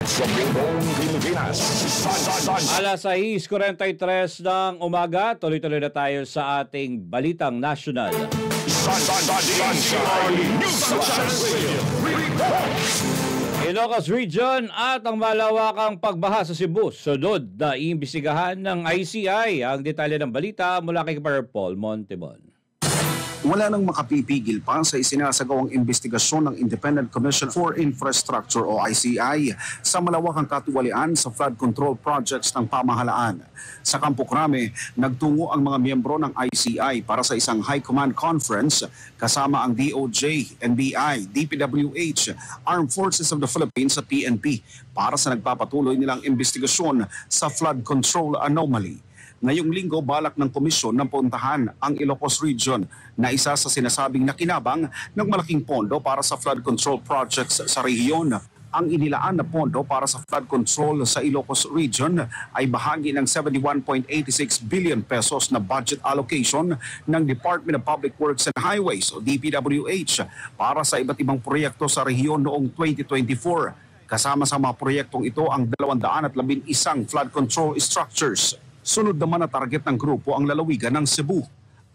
Sa buong Pilipinas. Alas 6:43 ng umaga, tuloy-tuloy na tayo sa ating Balitang Nasyonal. Ilocos Region at ang malawakang pagbaha sa Cebu. Sunod na iimbestigahan ng ICI. Ang detalye ng balita mula kay Paul Montemon. Wala nang makapipigil pa sa isinasagawang investigasyon ng Independent Commission for Infrastructure o ICI sa malawakang katiwalian sa flood control projects ng pamahalaan. Sa Campo Crame, nagtungo ang mga miyembro ng ICI para sa isang high command conference kasama ang DOJ, NBI, DPWH, Armed Forces of the Philippines at PNP para sa nagpapatuloy nilang investigasyon sa flood control anomaly. Ngayong linggo, balak ng komisyon na puntahan ang Ilocos Region na isa sa sinasabing nakinabang ng malaking pondo para sa flood control projects sa rehiyon. Ang inilaan na pondo para sa flood control sa Ilocos Region ay bahagi ng 71.86 billion pesos na budget allocation ng Department of Public Works and Highways o DPWH para sa iba't ibang proyekto sa rehiyon noong 2024. Kasama sa mga proyektong ito ang 211 flood control structures. Sunod naman na target ng grupo ang lalawigan ng Cebu.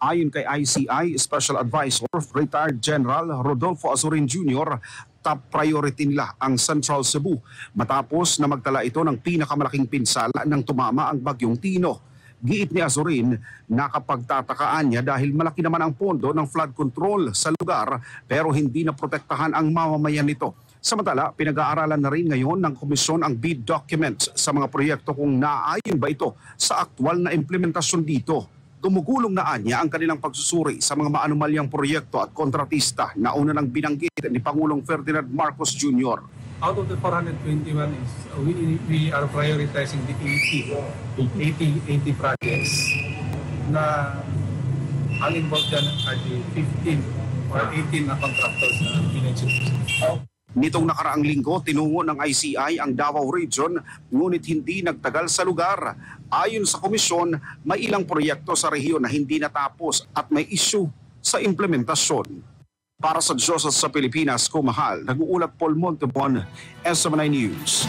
Ayon kay ICI Special Advisor, Retired General Rodolfo Azurin Jr., top priority nila ang Central Cebu matapos na magtala ito ng pinakamalaking pinsala nang tumama ang Bagyong Tino. Giit ni Azurin, nakapagtatakaan niya dahil malaki naman ang pondo ng flood control sa lugar pero hindi na protektahan ang mamamayan nito. Samantala, pinag-aaralan na rin ngayon ng komisyon ang bid documents sa mga proyekto kung naaayon ba ito sa aktwal na implementasyon dito. Gumugulong na anya ang kanilang pagsusuri sa mga maanumalyang proyekto at kontratista na una nang binanggit ni Pangulong Ferdinand Marcos Jr. Out of the 421 is we are prioritizing the 80 projects na ang involved dyan are the 15 or 18 na contractors na pinag-choose. Nitong nakaraang linggo, tinungo ng ICI ang Davao Region, ngunit hindi nagtagal sa lugar. Ayon sa komisyon, may ilang proyekto sa rehiyon na hindi natapos at may issue sa implementasyon. Para sa Diyos at sa Pilipinas, kumahal, nag-uulat Paul Montemon, SMNI News.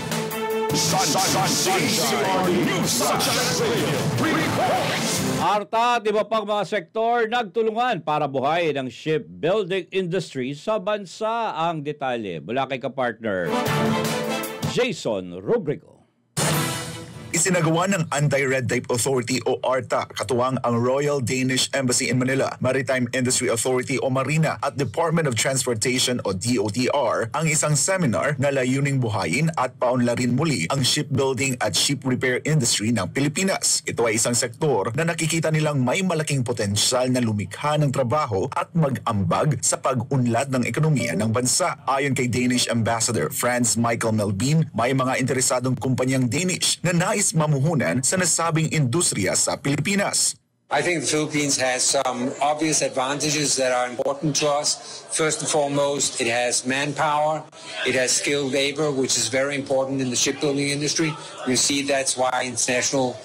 Arta at iba pang mga sektor nagtulungan para buhayin ang shipbuilding industry sa bansa. Ang detalye mula kay kapartner Jason Rubrigo. Isinagawa ng Anti-Red Tape Authority o ARTA, katuwang ang Royal Danish Embassy in Manila, Maritime Industry Authority o Marina at Department of Transportation o DOTR ang isang seminar na layuning buhayin at paunlarin muli ang shipbuilding at ship repair industry ng Pilipinas. Ito ay isang sektor na nakikita nilang may malaking potensyal na lumikha ng trabaho at mag-ambag sa pag-unlad ng ekonomiya ng bansa. Ayon kay Danish Ambassador Franz Michael Melvin, may mga interesadong kumpanyang Danish na nais mamuhunan sa nasabing industriya sa Pilipinas. I think the Philippines has some obvious advantages that are important to us. First and foremost, it has manpower, it has skilled labor, which is very important in the shipbuilding industry. You see that's why international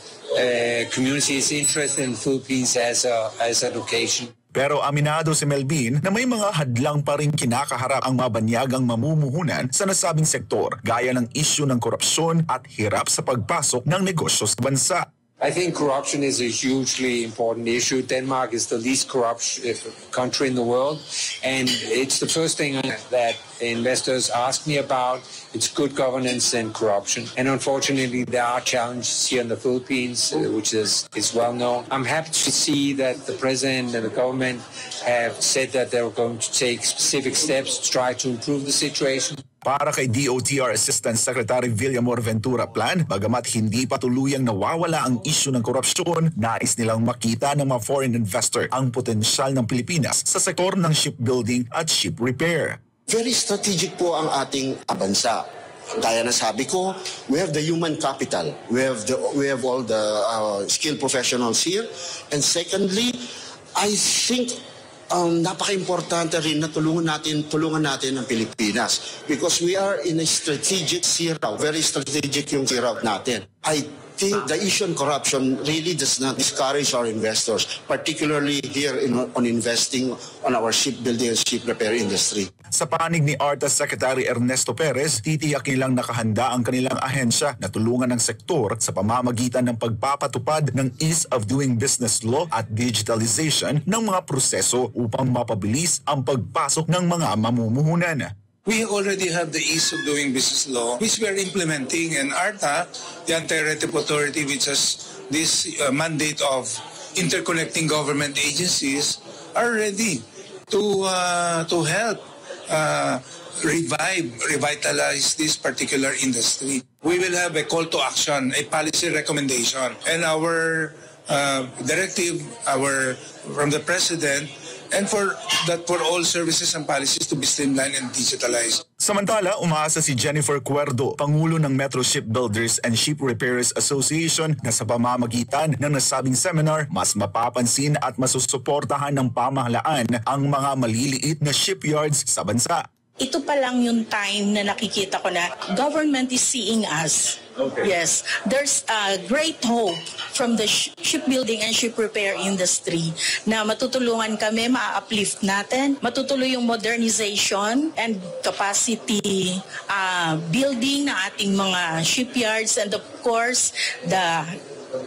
community is interested in the Philippines as a location. Pero aminado si Melvin na may mga hadlang pa rin kinakaharap ang mabanyagang mamumuhunan sa nasabing sektor, gaya ng isyu ng korupsyon at hirap sa pagpasok ng negosyo sa bansa. I think corruption is a hugely important issue. Denmark is the least corrupt country in the world, and it's the first thing that investors ask me about. It's good governance and corruption. And unfortunately, there are challenges here in the Philippines, which is well known. I'm happy to see that the president and the government have said that they're going to take specific steps to try to improve the situation. Para kay DOTR Assistant Secretary Villamor Ventura Plan, bagamat hindi pa tuluyang nawawala ang isyu ng korupsyon, nais nilang makita ng mga foreign investor ang potensyal ng Pilipinas sa sektor ng shipbuilding at ship repair. Very strategic po ang ating bansa. Gaya na sabi ko, we have the human capital. We have all the skilled professionals here. And secondly, I think napaka-importante rin na tulungan natin ang Pilipinas because we are in a strategic sea route. Very strategic yung sea route natin. I think the issue on corruption really does not discourage our investors, particularly here on investing on our shipbuilding and ship repair industry. Sa panig ni ARTA Secretary Ernesto Perez, titiyak nilang nakahanda ang kanilang ahensya na tulungan ng sektor sa pamamagitan ng pagpapatupad ng ease of doing business law at digitalization ng mga proseso upang mapabilis ang pagpasok ng mga mamumuhunan. We already have the ease of doing business law, which we are implementing, and ARTA, the Anti-Retif Authority, which has this mandate of interconnecting government agencies, are ready to help revitalize this particular industry. We will have a call to action, a policy recommendation, and our directive, from the President, and for all services and policies to be streamlined and digitalized. Samantala, umaasa si Jennifer Cuerdo, Pangulo ng Metro Shipbuilders and Ship Repairers Association, na sa pamamagitan ng nasabing seminar, mas mapapansin at masusuportahan ng pamahalaan ang mga maliliit na shipyards sa bansa. Ito pa lang yung time na nakikita ko na government is seeing us. Okay. Yes, there's a great hope from the shipbuilding and ship repair industry na matutulungan kami, ma-uplift natin, matutuloy yung modernization and capacity building ng ating mga shipyards, and of course, the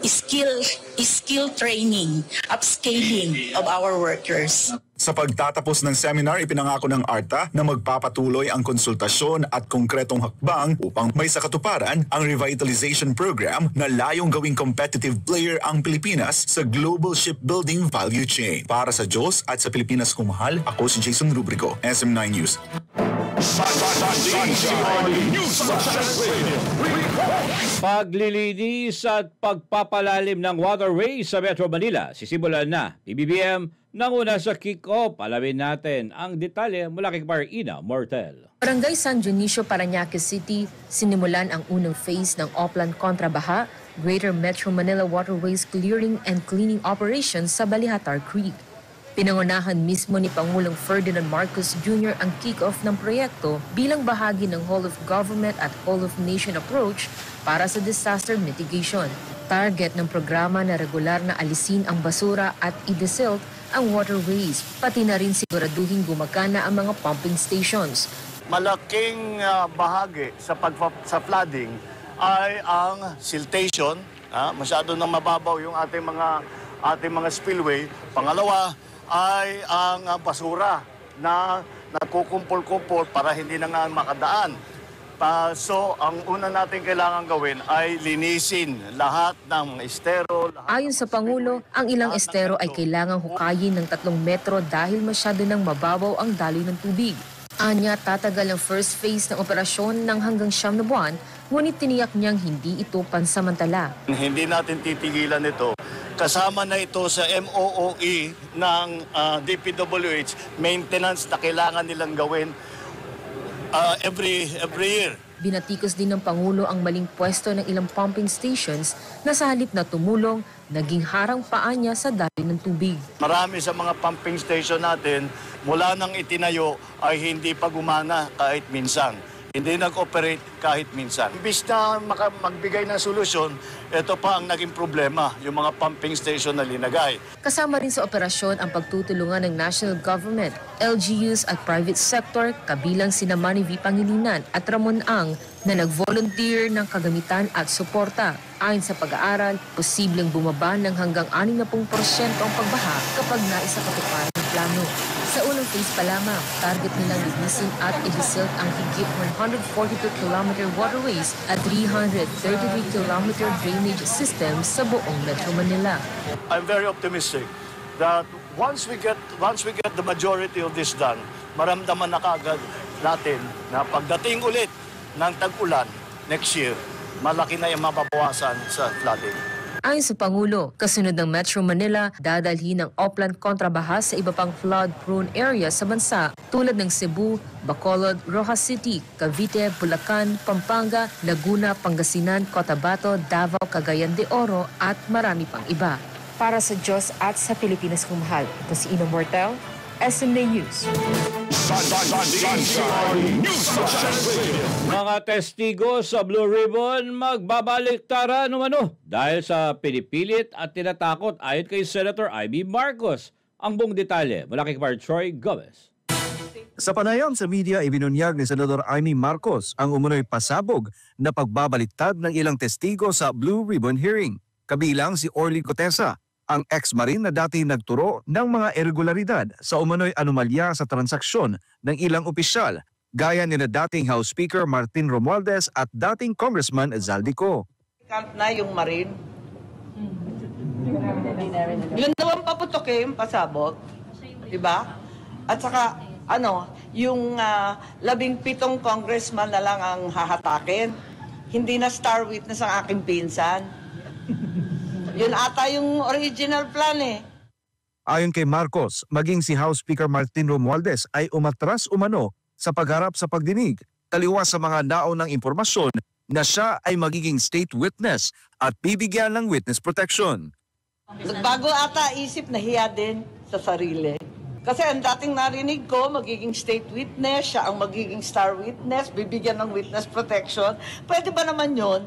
skill training, upscaling of our workers. Sa pagtatapos ng seminar, ipinangako ng ARTA na magpapatuloy ang konsultasyon at konkretong hakbang upang may sakatuparan ang revitalization program na layong gawing competitive player ang Pilipinas sa global shipbuilding value chain. Para sa Diyos at sa Pilipinas kumahal, ako si Jason Rubrico, SM9 News. Paglilinis at pagpapalalim ng waterways sa Metro Manila, sisimulan na PBBM nang una sa kick-off. Alamin natin ang detalye mula kay Marina Mortel. Barangay San Dionisio, Parañaque City, sinimulan ang unang phase ng Oplan Kontrabaha, Greater Metro Manila Waterways Clearing and Cleaning Operations sa Balihatar Creek. Pinangunahan mismo ni Pangulong Ferdinand Marcos Jr. ang kick-off ng proyekto bilang bahagi ng Whole of Government at Whole of Nation approach para sa disaster mitigation. Target ng programa na regular na alisin ang basura at i-desilt ang waterways, pati na rin siguraduhin gumagana ang mga pumping stations. Malaking bahagi sa flooding ay ang siltation. Masyado nang mababaw yung ating mga spillway. Pangalawa ay ang basura na nagkukumpol-kumpol para hindi na nga makadaan. So, ang una natin kailangan gawin ay linisin lahat ng estero. Ayon sa Pangulo, ang ilang estero ay kailangang hukayin ng 3 metro dahil masyado nang mababaw ang daloy ng tubig. Anya, tatagal ang first phase ng operasyon ng hanggang 9 na buwan, ngunit tiniyak niyang hindi ito pansamantala. Hindi natin titigilan ito. Kasama na ito sa MOOE ng DPWH, maintenance na kailangan nilang gawin every year. Binatikos din ng Pangulo ang maling pwesto ng ilang pumping stations na sa halip na tumulong, naging harang paa niya sa daloy ng tubig. Marami sa mga pumping station natin, mula nang itinayo ay hindi pa gumana kahit minsan. Hindi nag-operate kahit minsan. Imbis na magbigay ng solusyon, ito pa ang naging problema, yung mga pumping station na linagay. Kasama rin sa operasyon ang pagtutulungan ng national government, LGUs at private sector, kabilang sina Manny V. Pangilinan at Ramon Ang na nag-volunteer ng kagamitan at suporta. Ayon sa pag-aaral, posibleng bumaba ng hanggang 60% ang pagbaha kapag naisakatuparan ng plano. Sa unang phase pa lamang, target nilang linisin at i-desilt ang higit 142-kilometer waterways at 333-kilometer drainage systems sa buong Metro Manila. I'm very optimistic that once we get the majority of this done, maramdaman na kaagad natin na pagdating ulit ng tag-ulan next year, malaki na yung mababawasan sa flooding. Ayon sa Pangulo, kasunod ng Metro Manila, dadalhin ng Oplan Kontrabaha sa iba pang flood-prone areas sa bansa tulad ng Cebu, Bacolod, Rojas City, Cavite, Bulacan, Pampanga, Laguna, Pangasinan, Cotabato, Davao, Cagayan de Oro at marami pang iba. Para sa Diyos at sa Pilipinas kumahal, ito si Ina Mortel, SMNA News. Mga testigo sa Blue Ribbon magbabaliktaran umano dahil sa pinipilit at tinatakot ayon kay Senator Amy Marcos. Ang buong detalye mula kay Troy Gomez. Sa panayam sa media, ibinunyag ni Senador Amy Marcos ang umunoy pasabog na pagbabaliktad ng ilang testigo sa Blue Ribbon hearing. Kabilang si Orly Cotesa, ang ex-marine na dati nagturo ng mga irregularidad sa umunoy anomalya sa transaksyon ng ilang opisyal, gaya ni na dating House Speaker Martin Romualdez at dating Congressman Zaldico. Camp na yung marine. Yun daw ang paputok yung pasabog. Diba? At saka, yung 17 congressman na lang ang hahatakin. Hindi na star witness ang aking pinsan. Yun ata yung original plan eh. Ayon kay Marcos, maging si House Speaker Martin Romualdez ay umatras umano sa pagharap sa pagdinig, taliwas sa mga naunang impormasyon na siya ay magiging state witness at bibigyan ng witness protection. Nagbago ata isip, nahiya din sa sarili. Kasi ang dating narinig ko, magiging state witness, siya ang magiging star witness, bibigyan ng witness protection. Pwede ba naman yun?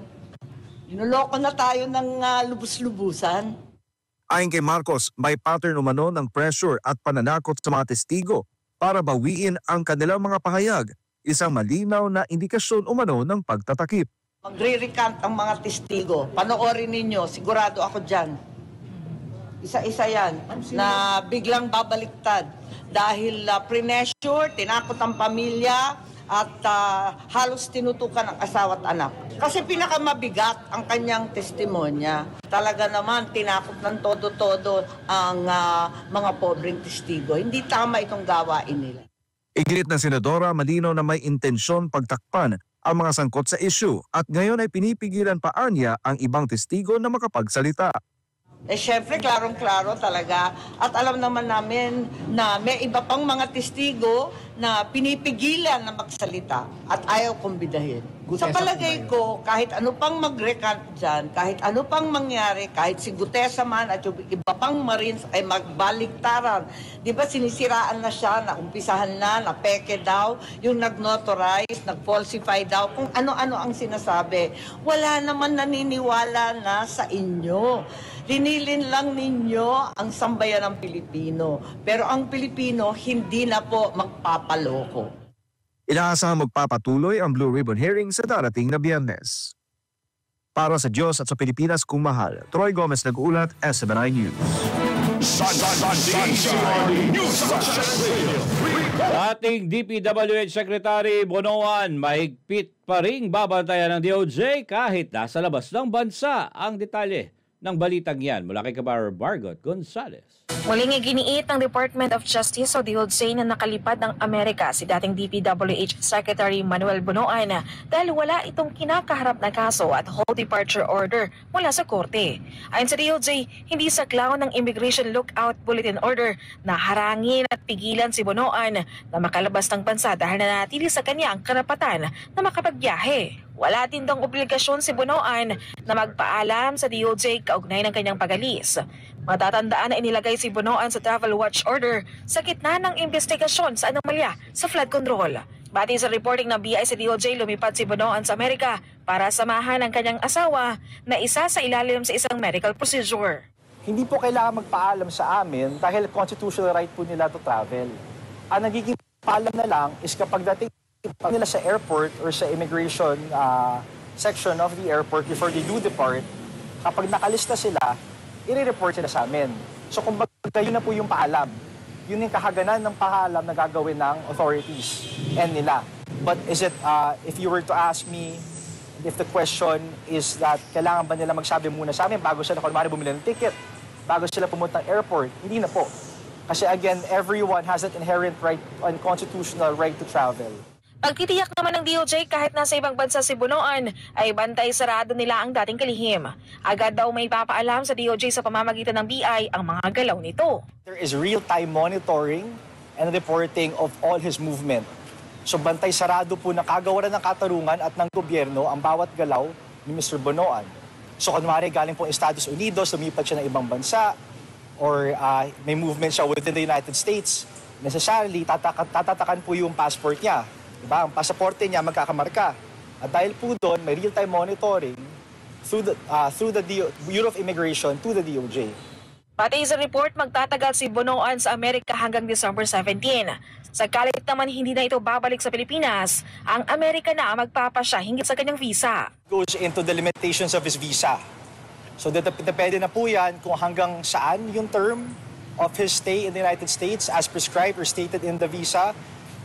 Inuloko na tayo ng lubus-lubusan. Ayon kay Marcos, may pattern umano ng pressure at pananakot sa mga testigo para bawiin ang kanilang mga pahayag, isang malinaw na indikasyon umano ng pagtatakip. Magre-recant ang mga testigo. Panoorin ninyo, sigurado ako dyan. Isa-isa yan na biglang babaliktad dahil pressure, tinakot ang pamilya at halos tinutukan ang asawa at anak. Kasi pinakamabigat ang kanyang testimonya. Talaga naman tinakot ng todo-todo ang mga pobreng testigo. Hindi tama itong gawain nila. Iginit ng Senadora, malinaw na may intensyon pagtakpan ang mga sangkot sa issue at ngayon ay pinipigilan pa niya ang ibang testigo na makapagsalita. Syempre, klarong-klaro talaga. At alam naman namin na may iba pang mga testigo na pinipigilan na magsalita at ayaw kumbidahin. Sa palagay ko, kahit ano pang mag-recant dyan, kahit ano pang mangyari, kahit si Gutesa man at yung iba pang Marines ay magbaliktaran. Di ba sinisiraan na siya, naumpisahan na peke daw, yung nag-notarize, nag-falsify daw, kung ano-ano ang sinasabi. Wala naman naniniwala na sa inyo. Linilin lang ninyo ang sambayan ng Pilipino. Pero ang Pilipino hindi na po magpapaloko. Inaasahang magpapatuloy ang Blue Ribbon hearing sa darating na Biyernes. Para sa Diyos at sa Pilipinas kung mahal, Troy Gomez nag-uulat, SMNI News. Dating DPWH Secretary Bonoan, mahigpit pa ring babantayan ng DOJ kahit nasa labas ng bansa. Ang detalye ng balitang yan mula kay Kabar Margot Gonzalez. Muling iginiit ng Department of Justice o DOJ na nakalipad ng Amerika si dating DPWH Secretary Manuel Bonoan dahil wala itong kinakaharap na kaso at whole departure order mula sa korte. Ayon sa DOJ, hindi saklaw ng Immigration Lookout Bulletin Order na harangin at pigilan si Bonoan na makalabas ng bansa dahil nanatili sa kanya ang karapatan na makapagbiyahe. Wala din daw obligasyon si Bonoan na magpaalam sa DOJ kaugnay ng kanyang pag-alis. Matatandaan na inilagay si Bonoan sa Travel Watch Order sa gitna ng investigasyon sa anomalya sa flood control. Batay sa reporting ng BI sa DOJ, lumipad si Bonoan sa Amerika para samahan ang kanyang asawa na isa sa ilalim sa isang medical procedure. Hindi po kailangan magpaalam sa amin dahil constitutional right po nila to travel. Ang nagiging paalam na lang is kapag dating nila sa airport or sa immigration section of the airport before they do depart, kapag nakalista sila, i-report sila sa amin. So kung yun na po yung paalam, yun yung kahaganan ng paalam na gagawin ng authorities and nila. But is it, if you were to ask me, if the question is that kailangan ba nila magsabi muna sa amin bago sila kunwari bumili ng ticket, bago sila pumunta ng airport, hindi na po. Kasi again, everyone has that inherent right and constitutional right to travel. Pagtitiyak naman ng DOJ kahit nasa ibang bansa si Bonoan ay bantay sarado nila ang dating kalihim. Agad daw may papaalam sa DOJ sa pamamagitan ng BI ang mga galaw nito. There is real-time monitoring and reporting of all his movement. So bantay sarado po na kagawaran ng katarungan at ng gobyerno ang bawat galaw ni Mr. Bonoan. So kunwari galing po Estados Unidos, lumipat siya ng ibang bansa or may movement siya within the United States, necessarily tatatakan po yung passport niya. Diba? Ang pasaporte niya magkakamarka. At dahil po doon, may real-time monitoring through the Bureau of Immigration to the DOJ. Pati sa report, magtatagal si Bonoan sa Amerika hanggang December 17. Sakalit naman hindi na ito babalik sa Pilipinas, ang Amerika na magpapasya hinggil sa kanyang visa. Goes into the limitations of his visa. So depende na po yan kung hanggang saan yung term of his stay in the United States as prescribed or stated in the visa.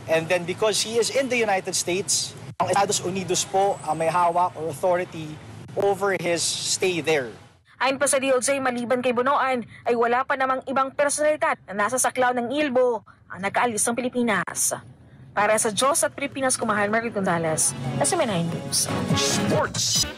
And then because he is in the United States, ang Estados Unidos po ang may hawak or authority over his stay there. Ayon pa sa DOJ, maliban kay Bonoan, ay wala pa namang ibang personalidad na nasa saklaw ng ILBO ang nakaalis ng Pilipinas. Para sa Diyos at Pilipinas, Kumahan, Margaret Gonzalez, SMN9 News. Sports.